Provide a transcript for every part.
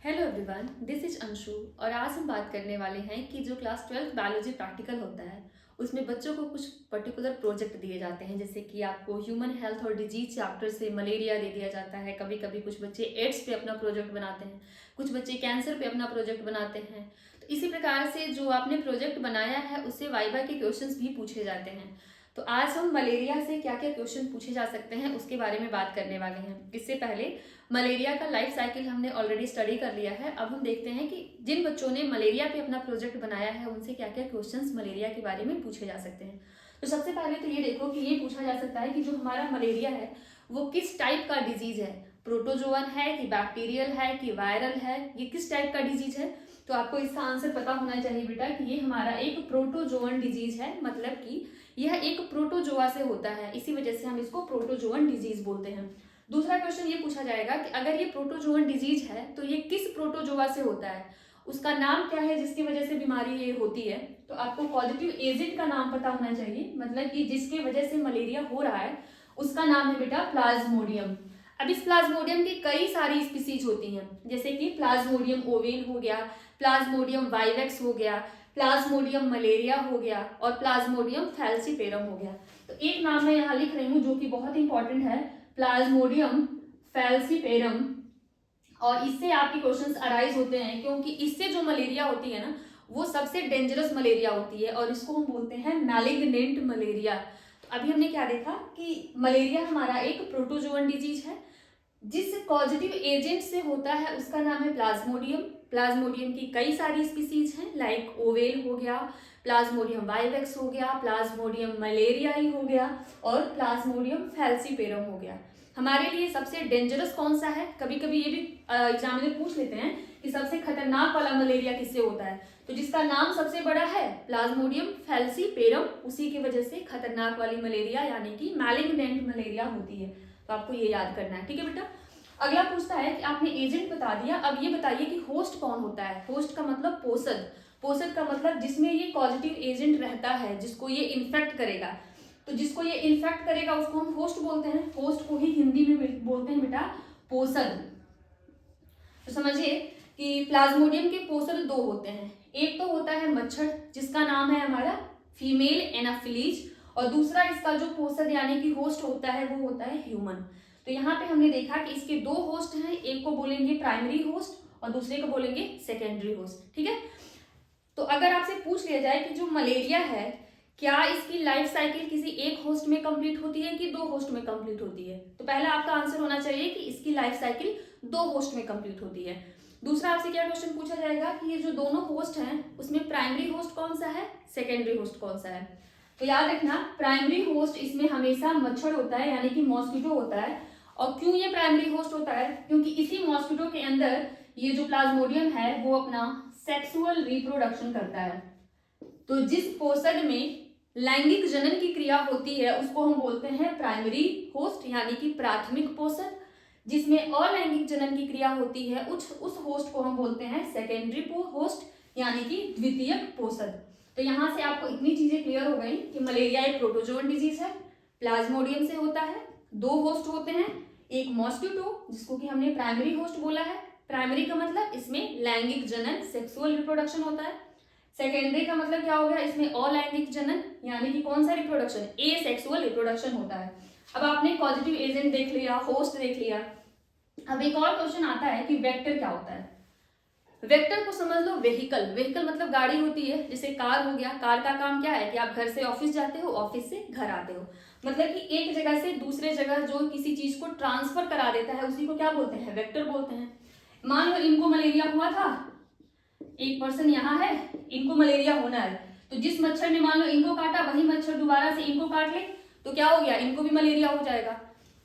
Hello everyone, this is Anshu. और आज हम बात करने वाले हैं कि जो क्लास 12 बायोलॉजी प्रैक्टिकल होता है उसमें बच्चों को कुछ पर्टिकुलर प्रोजेक्ट दिए जाते हैं। जैसे कि आपको ह्यूमन हेल्थ और डिजीज चैप्टर से मलेरिया दे दिया जाता है। कभी कभी कुछ बच्चे एड्स पे अपना प्रोजेक्ट बनाते हैं, कुछ बच्चे कैंसर पे अपना प्रोजेक्ट बनाते हैं। तो इसी प्रकार से जो आपने प्रोजेक्ट बनाया है उससे वाइवा के क्वेश्चंस भी पूछे जाते हैं। तो आज हम मलेरिया से क्या क्या क्वेश्चन पूछे जा सकते हैं उसके बारे में बात करने वाले हैं। इससे पहले मलेरिया का लाइफ साइकिल हमने ऑलरेडी स्टडी कर लिया है। अब हम देखते हैं कि जिन बच्चों ने मलेरिया पे अपना प्रोजेक्ट बनाया है उनसे क्या क्या क्वेश्चंस मलेरिया के बारे में पूछे जा सकते हैं। तो सबसे पहले तो ये देखो कि ये पूछा जा सकता है कि जो हमारा मलेरिया है वो किस टाइप का डिजीज है। प्रोटोजोअन है कि बैक्टीरियल है कि वायरल है, ये किस टाइप का डिजीज है। तो आपको इसका आंसर पता होना चाहिए बेटा कि ये हमारा एक प्रोटोजोअन डिजीज है, मतलब कि यह एक प्रोटोजोआ से होता है, इसी वजह से हम इसको प्रोटोजोअन डिजीज बोलते हैं। दूसरा क्वेश्चन ये पूछा जाएगा कि अगर ये प्रोटोजोअन डिजीज है तो ये किस प्रोटोजोआ से होता है, उसका नाम क्या है जिसकी वजह से बीमारी ये होती है। तो आपको पॉजिटिव एजेंट का नाम पता होना चाहिए, मतलब कि जिसके वजह से मलेरिया हो रहा है उसका नाम है बेटा प्लाज्मोडियम। अब इस प्लाज्मोडियम की कई सारी स्पीसीज होती हैं, जैसे कि प्लाज्मोडियम ओवेल हो गया, प्लाज्मोडियम वाइवेक्स हो गया, प्लाज्मोडियम मलेरिया हो गया और प्लाज्मोडियम फैल्सीपेरम हो गया। तो एक नाम मैं यहाँ लिख रही हूँ जो कि बहुत इंपॉर्टेंट है, प्लाज्मोडियम फैल्सीपेरम। और इससे आपके क्वेश्चंस अराइज होते हैं क्योंकि इससे जो मलेरिया होती है ना वो सबसे डेंजरस मलेरिया होती है और इसको हम बोलते हैं मैलिग्नेंट मलेरिया। तो अभी हमने क्या देखा कि मलेरिया हमारा एक प्रोटोजोअन डिजीज है जिस पॉजिटिव एजेंट से होता है उसका नाम है प्लाज्मोडियम। प्लाज्मोडियम की कई सारी स्पीसीज हैं, लाइक ओवेल हो गया, प्लाज्मोडियम वाइवेक्स हो गया, प्लाज्मोडियम मलेरियाई हो गया और प्लाज्मोडियम फैल्सीपेरम हो गया। हमारे लिए सबसे डेंजरस कौन सा है, कभी कभी ये भी एग्जामिनर पूछ लेते हैं कि सबसे खतरनाक वाला मलेरिया किससे होता है। तो जिसका नाम सबसे बड़ा है प्लाज्मोडियम फैल्सीपेरम, उसी की वजह से खतरनाक वाली मलेरिया यानी कि मैलिग्नेंट मलेरिया होती है। तो आपको ये याद करना है, ठीक है बेटा। अगला पूछता है कि आपने एजेंट बता दिया, अब ये बताइए कि होस्ट कौन होता है। होस्ट का मतलब पोषक, पोषक का मतलब जिसमें ये पॉजिटिव एजेंट रहता है, जिसको ये इन्फेक्ट करेगा। तो जिसको ये इन्फेक्ट करेगा उसको हम होस्ट बोलते हैं। होस्ट को ही हिंदी में बोलते हैं बेटा पोषक। तो समझिए कि प्लाज्मोडियम के पोषक दो होते हैं, एक तो होता है मच्छर जिसका नाम है हमारा फीमेल एनाफिलीज, और दूसरा इसका जो पोषक यानी कि होस्ट होता है वो होता है ह्यूमन। तो यहाँ पे हमने देखा कि इसके दो होस्ट हैं, एक को बोलेंगे प्राइमरी होस्ट और दूसरे को बोलेंगे सेकेंडरी होस्ट, ठीक है। तो अगर आपसे पूछ लिया जाए कि जो मलेरिया है क्या इसकी लाइफ साइकिल किसी एक होस्ट में कंप्लीट होती है कि दो होस्ट में कंप्लीट होती है, तो पहला आपका आंसर होना चाहिए कि इसकी लाइफ साइकिल दो होस्ट में कंप्लीट होती है। दूसरा आपसे क्या क्वेश्चन पूछा जाएगा कि ये जो दोनों होस्ट हैं उसमें प्राइमरी होस्ट कौन सा है, सेकेंडरी होस्ट कौन सा है। तो याद रखना प्राइमरी होस्ट इसमें हमेशा मच्छर होता है यानी कि मॉस्किटो होता है। और क्यों ये प्राइमरी होस्ट होता है, क्योंकि इसी मॉस्किटो के अंदर ये जो प्लाज्मोडियम है वो अपना सेक्सुअल रिप्रोडक्शन करता है। तो जिस पोषक में लैंगिक जनन की क्रिया होती है उसको हम बोलते हैं प्राइमरी होस्ट यानी कि प्राथमिक पोषक। जिसमें अलैंगिक जनन की क्रिया होती है उस होस्ट को हम बोलते हैं सेकेंडरी होस्ट यानी कि द्वितीयक पोषक। तो यहाँ से आपको इतनी चीजें क्लियर हो गई कि मलेरिया एक प्रोटोजोअन डिजीज है, प्लाज्मोडियम से होता है, दो होस्ट होते हैं, एक मॉस्किटो जिसको कि हमने प्राइमरी होस्ट बोला है, प्राइमरी का मतलब इसमें लैंगिक जनन सेक्सुअल रिप्रोडक्शन होता है, सेकेंडरी का मतलब क्या हो गया इसमें अलैंगिक जनन यानी कि कौन सा रिप्रोडक्शन, ए सेक्सुअल रिप्रोडक्शन होता है। अब आपने पॉजिटिव एजेंट देख लिया, होस्ट देख लिया। अब एक और क्वेश्चन आता है कि वेक्टर क्या होता है। वेक्टर को समझ लो व्हीकल, व्हीकल मतलब गाड़ी होती है, जैसे कार हो गया, कार का काम क्या है कि आप घर से ऑफिस जाते हो, ऑफिस से घर आते हो, मतलब कि एक जगह से दूसरे जगह जो किसी चीज को ट्रांसफर करा देता है उसी को क्या बोलते हैं, वेक्टर बोलते हैं। मान लो इनको मलेरिया हुआ था, एक पर्सन यहाँ है, इनको मलेरिया होना है, तो जिस मच्छर ने मान लो इनको काटा वही मच्छर दोबारा से इनको काट ले तो क्या हो गया, इनको भी मलेरिया हो जाएगा।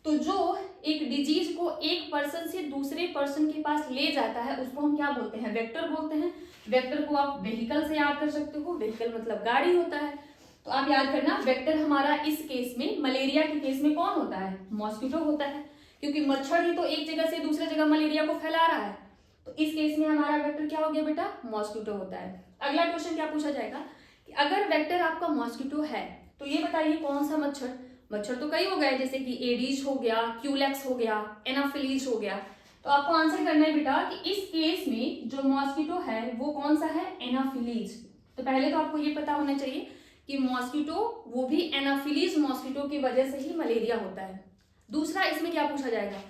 तो जो एक डिजीज को एक पर्सन से दूसरे पर्सन के पास ले जाता है उसको हम क्या बोलते हैं, वेक्टर बोलते हैं। वेक्टर को आप व्हीकल से याद कर सकते हो, व्हीकल मतलब गाड़ी होता है। तो आप याद करना वेक्टर हमारा इस केस में मलेरिया के केस में कौन होता है, मॉस्किटो होता है, क्योंकि मच्छर ही तो एक जगह से दूसरे जगह मलेरिया को फैला रहा है। तो इस केस में हमारा वेक्टर क्या हो गया बेटा, मॉस्किटो होता है। अगला क्वेश्चन क्या पूछा जाएगा कि अगर वेक्टर आपका मॉस्किटो है तो ये बताइए कौन सा मच्छर। मच्छर तो कई हो गए, जैसे कि एडीज हो गया, क्यूलेक्स हो गया, एनाफिलीज हो गया, तो आपको आंसर करना है बेटा कि इस केस में जो मॉस्किटो है वो कौन सा है, एनाफिलीज। तो पहले तो आपको ये पता होना चाहिए कि मॉस्किटो वो भी एनाफिलीज मॉस्किटो की वजह से ही मलेरिया होता है। दूसरा इसमें क्या पूछा जाएगा,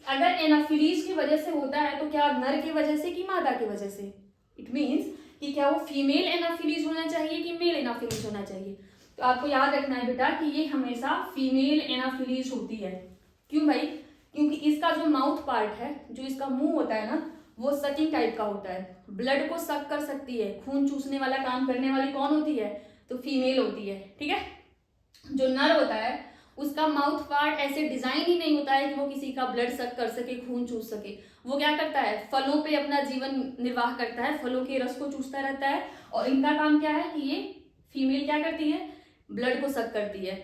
अगर एनाफिलीज की वजह से होता है तो क्या नर की वजह से कि मादा की वजह से, इट मीन्स कि क्या वो फीमेल एनाफिलीज होना चाहिए कि मेल एनाफिलीज होना चाहिए। तो आपको याद रखना है बेटा कि ये हमेशा फीमेल एनाफिलीज होती है। क्यों भाई, क्योंकि इसका जो माउथ पार्ट है, जो इसका मुंह होता है ना, वो सकिंग टाइप का होता है, ब्लड को सक कर सकती है, खून चूसने वाला काम करने वाली कौन होती है, तो फीमेल होती है। ठीक है, जो नर होता है उसका माउथ पार्ट ऐसे डिजाइन ही नहीं होता है कि वो किसी का ब्लड सक कर सके, खून चूस सके। वो क्या करता है, फलों पे अपना जीवन निर्वाह करता है, फलों के रस को चूसता रहता है। और इनका काम क्या है कि ये फीमेल क्या करती है, ब्लड को सक करती है।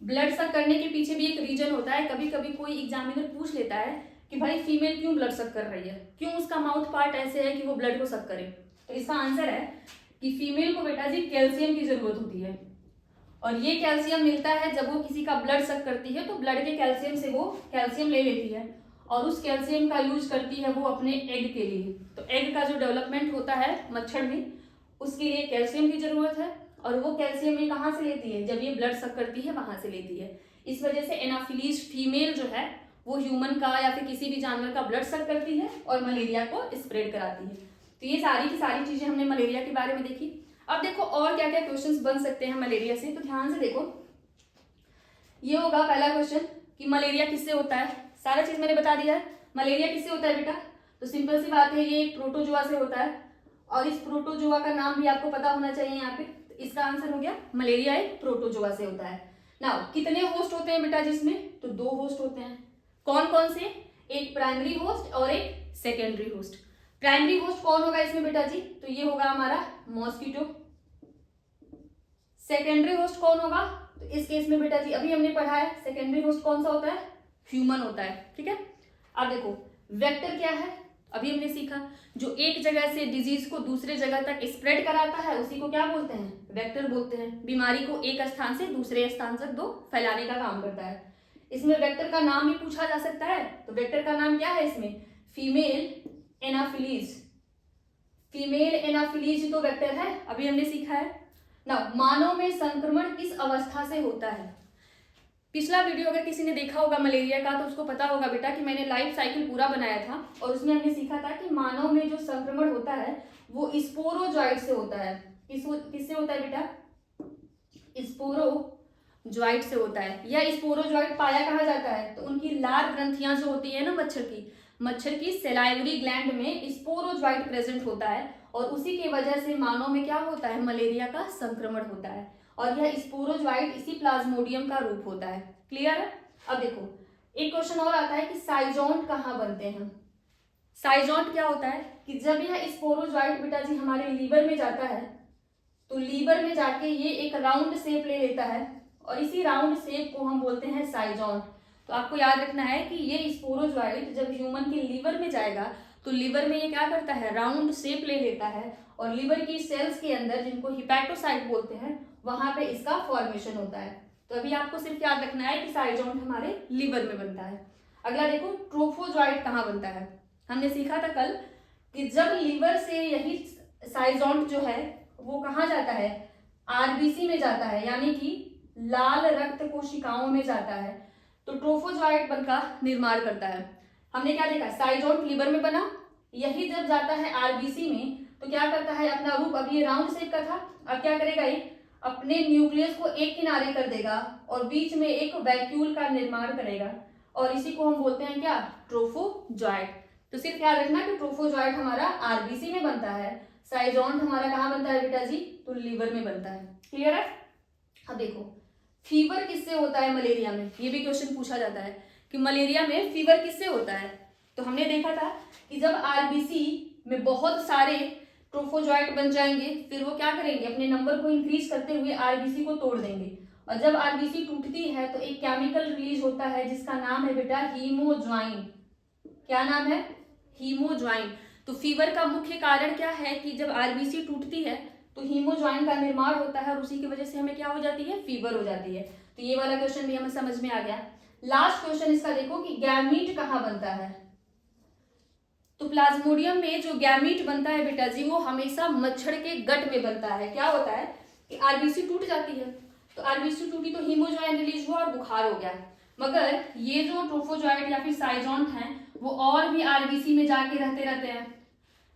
ब्लड सक करने के पीछे भी एक रीजन होता है। कभी कभी कोई एग्जामिनर पूछ लेता है कि भाई फीमेल क्यों ब्लड सक कर रही है, क्यों उसका माउथ पार्ट ऐसे है कि वो ब्लड को सक करे। तो इसका आंसर है कि फीमेल को बेटा जी कैल्शियम की जरूरत होती है, और ये कैल्शियम मिलता है जब वो किसी का ब्लड सक करती है, तो ब्लड के कैल्शियम से वो कैल्शियम ले लेती है और उस कैल्शियम का यूज करती है वो अपने एग के लिए। तो एग का जो डेवलपमेंट होता है मच्छर में, उसके लिए कैल्शियम की जरूरत है, और वो कैल्शियम ये कहाँ से लेती है, जब ये ब्लड सक करती है वहां से लेती है। इस वजह से एनाफिलीज फीमेल जो है वो ह्यूमन का या फिर किसी भी जानवर का ब्लड सक करती है और मलेरिया को स्प्रेड कराती है। तो ये सारी की सारी चीजें हमने मलेरिया के बारे में देखी। अब देखो और क्या क्या क्वेश्चंस बन सकते हैं मलेरिया से, तो ध्यान से देखो। ये होगा पहला क्वेश्चन कि मलेरिया किससे होता है, सारा चीज मैंने बता दिया है। मलेरिया किससे होता है बेटा, तो सिंपल सी बात है, ये एक प्रोटोजुआ से होता है, और इस प्रोटोजुआ का नाम भी आपको पता होना चाहिए यहाँ पे। तो इसका आंसर हो गया मलेरिया एक प्रोटोजुआ से होता है। नाउ कितने होस्ट होते हैं बेटा जिसमें, तो 2 होस्ट होते हैं। कौन कौन से, एक प्राइमरी होस्ट और एक सेकेंडरी होस्ट। प्राइमरी होस्ट कौन होगा इसमें बेटा जी, तो ये होगा हमारा मॉस्किटो। सेकेंडरी होस्ट कौन होगा, तो इस केस में बेटा जी अभी हमने पढ़ा है सेकेंडरी होस्ट कौन सा होता है, ह्यूमन होता है। ठीक है, अब देखो वेक्टर क्या है, अभी हमने सीखा, जो एक जगह से डिजीज को दूसरे जगह तक स्प्रेड कराता है उसी को क्या बोलते हैं, वेक्टर बोलते हैं। बीमारी को एक स्थान से दूसरे स्थान तक दो फैलाने का काम करता है। इसमें वेक्टर का नाम भी पूछा जा सकता है, तो वेक्टर का नाम क्या है इसमें, फीमेल एनाफिलीज। फीमेल एनाफिलीज तो वेक्टर है, अभी हमने सीखा है ना। मानव में संक्रमण किस अवस्था से होता है, पिछला वीडियो अगर किसी ने देखा होगा मलेरिया का तो उसको पता होगा बेटा कि मैंने लाइफ साइकिल पूरा बनाया था, और उसमें हमने सीखा था कि मानव में जो संक्रमण होता है वो स्पोरोजॉइट से होता है। किससे होता है बेटा, स्पोरोजॉइट से होता है। यह स्पोरोजॉइट पाया कहाँ जाता है, तो उनकी लार ग्रंथियां जो होती है ना मच्छर की सेलाइवरी ग्लैंड में स्पोरोजॉइट प्रेजेंट होता है, और उसी की वजह से मानव में क्या होता है, मलेरिया का संक्रमण होता है, और यह स्पोरोजॉइट इसी प्लाज्मोडियम का रूप होता है। क्लियर है। अब देखो एक क्वेश्चन और आता है कि साइजोंट कहाँ बनते हैं। साइजोंट क्या होता है कि जब यह स्पोरोजॉइट बेटा जी हमारे लीवर में जाता है, तो लीवर में जाके ये एक राउंड शेप ले लेता है, और इसी राउंड शेप को हम बोलते हैं साइजोंट। तो आपको याद रखना है कि ये स्पोरोजॉइट जब ह्यूमन के लीवर में जाएगा तो लीवर में ये क्या करता है, राउंड शेप ले लेता है, और लीवर की सेल्स के अंदर जिनको हिपैटोसाइट बोलते हैं वहां पे इसका फॉर्मेशन होता है। तो अभी आपको सिर्फ याद रखना है कि साइजोंट हमारे लीवर में बनता है। अगला देखो ट्रोफोजॉइट कहाँ बनता है। हमने सीखा था कल कि जब लीवर से यही साइजोंट जो है वो कहाँ जाता है, आरबीसी में जाता है, यानी कि लाल रक्त कोशिकाओं में जाता है, तो ट्रोफोजॉइट का निर्माण करता है। हमने क्या देखा, साइजोंट लीवर में बना, यही जब जाता है आरबीसी में तो क्या करता है, अपना रूप, अभी ये राउंड शेप का था, अब क्या करेगा, ये अपने न्यूक्लियस को एक किनारे कर देगा और बीच में एक वैक्यूल का निर्माण करेगा, और इसी को हम बोलते हैं क्या, ट्रोफोजॉइट। तो सिर्फ याद रखना कि ट्रोफोजॉइट हमारा आरबीसी में बनता है, साइजोंट हमारा कहाँ बनता है बेटा जी, तो लीवर में बनता है। क्लियर है। अब देखो फीवर किससे होता है मलेरिया में, ये भी क्वेश्चन पूछा जाता है कि मलेरिया में फीवर किससे होता है। तो हमने देखा था कि जब आरबीसी में बहुत सारे ट्रोफोजॉइट बन जाएंगे फिर वो क्या करेंगे, अपने नंबर को इंक्रीज करते हुए आरबीसी को तोड़ देंगे, और जब आरबीसी टूटती है तो एक केमिकल रिलीज होता है जिसका नाम है बेटा हीमोज्वाइन। क्या नाम है, हीमोज्वाइन। तो फीवर का मुख्य कारण क्या है कि जब आरबीसी टूटती है तो हीमोज्वाइन का निर्माण होता है, और उसी की वजह से हमें क्या हो जाती है, फीवर हो जाती है। तो ये वाला क्वेश्चन भी हमें समझ में आ गया। लास्ट क्वेश्चन इसका देखो कि गैमीट कहाँ बनता है। प्लाज्मोडियम में जो गैमीट बनता है बेटा जी, वो हमेशा मच्छर के गट में बनता है। क्या होता है कि आरबीसी टूट जाती है, तो आरबीसी टूटी तो हीमोजॉइन रिलीज हुआ और बुखार हो गया। मगर ये जो ट्रोफोजॉइट या फिर साइजोन्ट हैं वो और भी आरबीसी में जाके रहते हैं।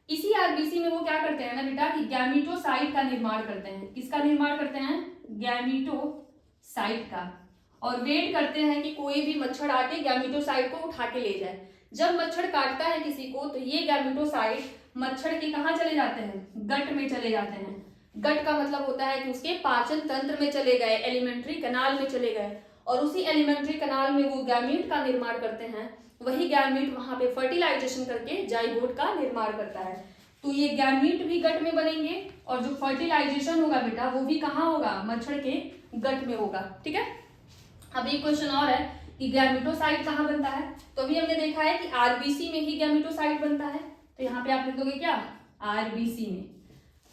इसी आरबीसी में वो क्या करते हैं ना बेटा कि गैमीटोसाइट का निर्माण करते हैं। किसका निर्माण करते हैं? गैमीटोसाइट का। और वेट करते हैं कि कोई भी मच्छर आके गैमीटोसाइट को उठा के ले जाए। जब मच्छर काटता है किसी को तो ये गैमीटोसाइट मच्छर के कहाँ चले जाते हैं? गट में चले जाते हैं। गट का मतलब होता है कि उसके पाचन तंत्र में चले गए, एलिमेंट्री कनाल में चले गए, और उसी एलिमेंट्री कनाल में वो गैमीट का निर्माण करते हैं। वही गैमीट वहां पे फर्टिलाइजेशन करके जाइगोट का निर्माण करता है। तो ये गैमीट भी गट में बनेंगे और जो फर्टिलाइजेशन होगा बेटा वो भी कहाँ होगा? मच्छर के गट में होगा। ठीक है। अब एक क्वेश्चन और है कि गैमीटोसाइट कहाँ बनता है? तो अभी हमने देखा है कि आरबीसी में ही गैमीटोसाइट बनता है, तो यहाँ पे आप लिख दोगे क्या? आरबीसी में।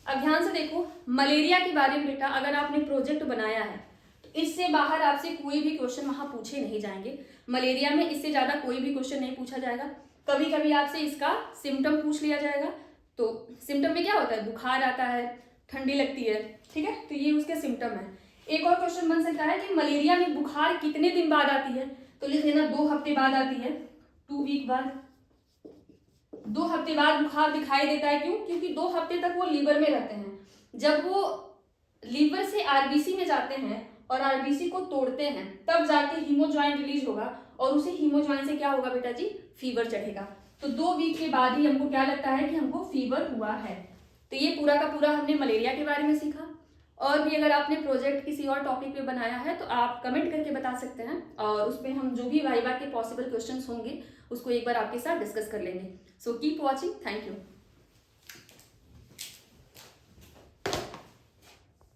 अब ध्यान से देखो, मलेरिया के बारे में बेटा अगर आपने प्रोजेक्ट बनाया है तो इससे बाहर आपसे कोई भी क्वेश्चन वहां पूछे नहीं जाएंगे। मलेरिया में इससे ज्यादा कोई भी क्वेश्चन नहीं पूछा जाएगा। कभी कभी आपसे इसका सिम्टम पूछ लिया जाएगा। तो सिम्टम में क्या होता है? बुखार आता है, ठंडी लगती है, ठीक है, तो ये उसके सिम्टम है। एक और क्वेश्चन बन सकता है कि मलेरिया में बुखार कितने दिन बाद आती है? तो लिख देना 2 हफ्ते बाद आती है, 2 वीक बाद। 2 हफ्ते बाद बुखार दिखाई देता है। क्यों? क्योंकि 2 हफ्ते तक वो लीवर में रहते हैं। जब वो लीवर से आरबीसी में जाते हैं और आरबीसी को तोड़ते हैं तब जाके हीमोजॉइन रिलीज होगा, और उसी हीमोजॉइन से क्या होगा बेटा जी? फीवर चढ़ेगा। तो 2 वीक के बाद ही हमको क्या लगता है कि हमको फीवर हुआ है। तो ये पूरा का पूरा हमने मलेरिया के बारे में सीखा। और भी अगर आपने प्रोजेक्ट किसी और टॉपिक पे बनाया है तो आप कमेंट करके बता सकते हैं, और उसमें हम जो भी वाइवा के पॉसिबल क्वेश्चंस होंगे उसको एक बार आपके साथ डिस्कस कर लेंगे। So keep watching. Thank you.